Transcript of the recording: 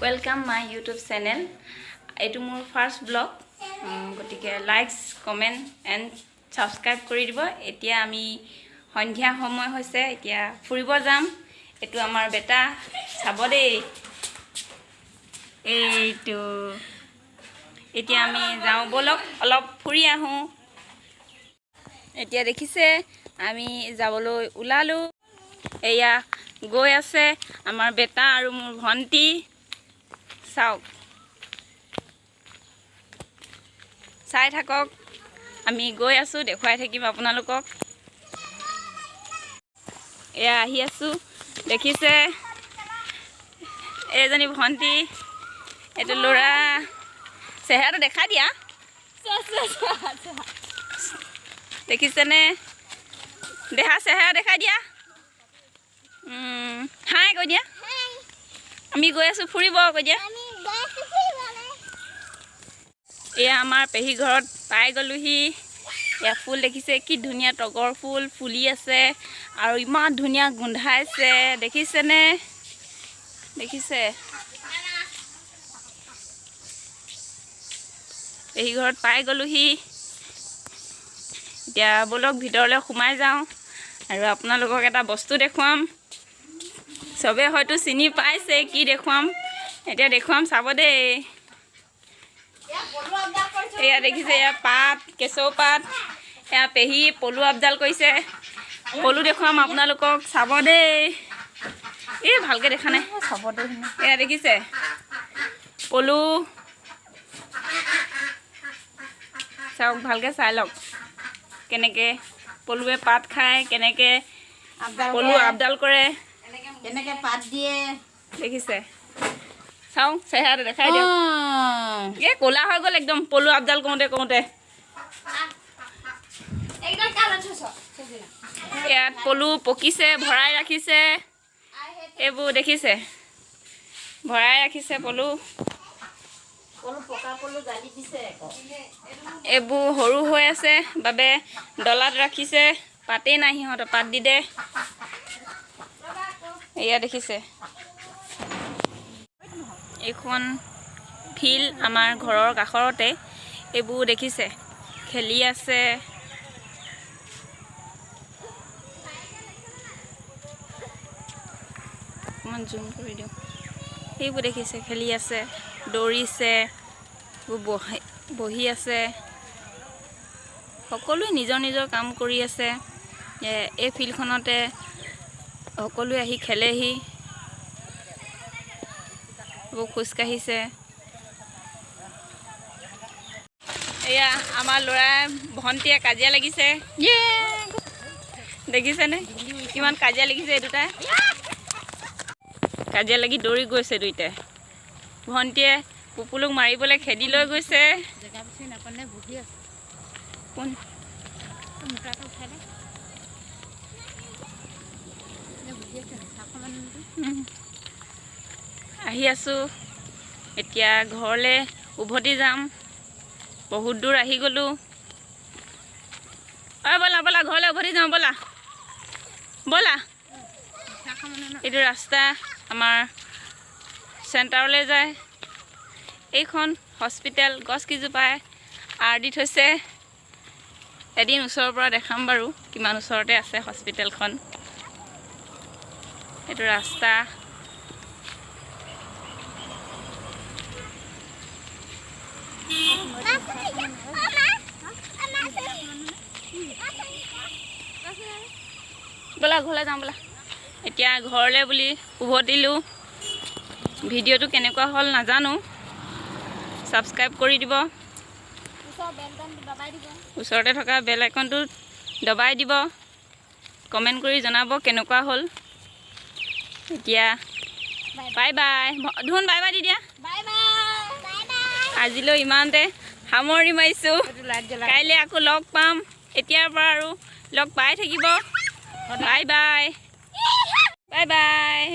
Welcome my YouTube channel. Etu mor first vlog. Gotike likes, comment and subscribe kori dibo. Etia ami hondia homoy hoise etia furibo jam. Etu amar beta sabo de. Etu etia ami jao bolok olop furi ahu. Etia dekhise ami jaboloi ulalu. Eya গৈ আছে আমাৰ বেটা আৰু মোৰ ভন্টি চাওক চাই থাকক আমি গৈ আছো দেখুৱাই থাকিম আপোনালোকক এয়া আহি আছো দেখিছে এজনী ভন্টি এটো লৰা চেহাৰাটো দেখাই দিয়া দেখিছে নে দেহা চেহাৰা দেখাই দিয়া হাই কৈ দিয়া আমি গৈ আছো ফুৰিব কৈ দিয়া এয়া আমাৰ পেহী ঘৰত পাই গলোহি এয়া ফুল দেখিছে কি ধুনীয়া টগৰ ফুল ফুলি আছে আৰু ইমান ধুনীয়া গোন্ধাইছে দেখিছে নে দেখিছে পেহী ঘৰত পাই গলোহি এতিয়া বলক ভিতৰলৈ সোমাই যাওঁ আৰু আপোনালোকক এটা বস্তু দেখুৱাম সবে হয়তো চিনি পাইছে কি দেখুৱাম এতিয়া দেখুৱাম চাব দে এয়া দেখিছে এয়া পাত কেশৰ পাত এয়া পেহী পলু আবদাল কৰিছে পলু দেখুৱাম আপোনালোকক চাব দে এই ভালকে দেখা নাই চাব দে এয়া দেখিছে পলু চাওক ভালকে চাই লওক কেনেকে পলুৱে পাত খায় কেনেকে পলু আবদাল কৰে কেনেকে পাত দিয়ে দেখিছে চাও চেহাৰা দেখাই দিও এ কোলা হৈ গল একদম পলু আবদাল কৰোতে কৰোতে একদম কালা ছছ ইয়াত পলু পকিছে ভৰাই ৰাখিছে এইবোৰ দেখিছে ভৰাই ৰাখিছে পলু পকা পলু জালি দিছে এইবোৰ সৰু হৈ আছে বাবে ডলাত ৰাখিছে পাতেই নাই সিহঁত পাত দি দে এয়া দেখিছে এখন ফিল্ড আমাৰ ঘৰৰ কাষৰতে এইবোৰ দেখিছে খেলি আছে অকমান জুম কৰি দিওঁ এইবোৰ দেখিছে খেলি আছে দৌৰিছে বহি আছে সকলোৱে নিজৰ নিজৰ কাম কৰি আছে এই ফিল্ডখনতে সকলোৱে আহি খেলেহি খোজ কাঢ়িছে এয়া আমাৰ ল'ৰাই ভণ্টিয়ে কাজিয়া লাগিছে দেখিছেনে কিমান কাজিয়া লাগিছে এই দুটাই কাজিয়া লাগি দৌৰি গৈছে দুইটাই ভণ্টিয়ে পুপুলুক মাৰিবলৈ খেদি লৈ গৈছে আহি আছো এতিয়া ঘৰলৈ উভতি যাম বহুত দূৰ আহি গলো বলা বলা ঘৰলৈ উভতি যাওঁ বলা বলা এইটো ৰাস্তা আমাৰ চেণ্টাৰলৈ যায় এইখন হস্পিটেল গছ কিজোপাই আৰ দি থৈছে এদিন ওচৰৰ পৰা দেখাম বাৰু কিমান ওচৰতে আছে হস্পিটেলখন এইটো ৰাস্তা বলা ঘৰলৈ যাওঁ বলা এতিয়া ঘৰলৈ বুলি উভতিলোঁ ভিডিঅ'টো কেনেকুৱা হ'ল নাজানো ছাবস্ক্ৰাইব কৰি দিব ওচৰতে থকা বেল আইকনটো দবাই দিব কমেণ্ট কৰি জনাব কেনেকুৱা হ'ল এতিয়া বাই বাই ধুন বাই বাই দি দিয়া আজিলৈ ইমানতে সামৰি মাৰিছোঁ কাইলৈ আকৌ লগ পাম এতিয়াৰ পৰা আৰু লগ পাই থাকিব বাই বাই বাই বাই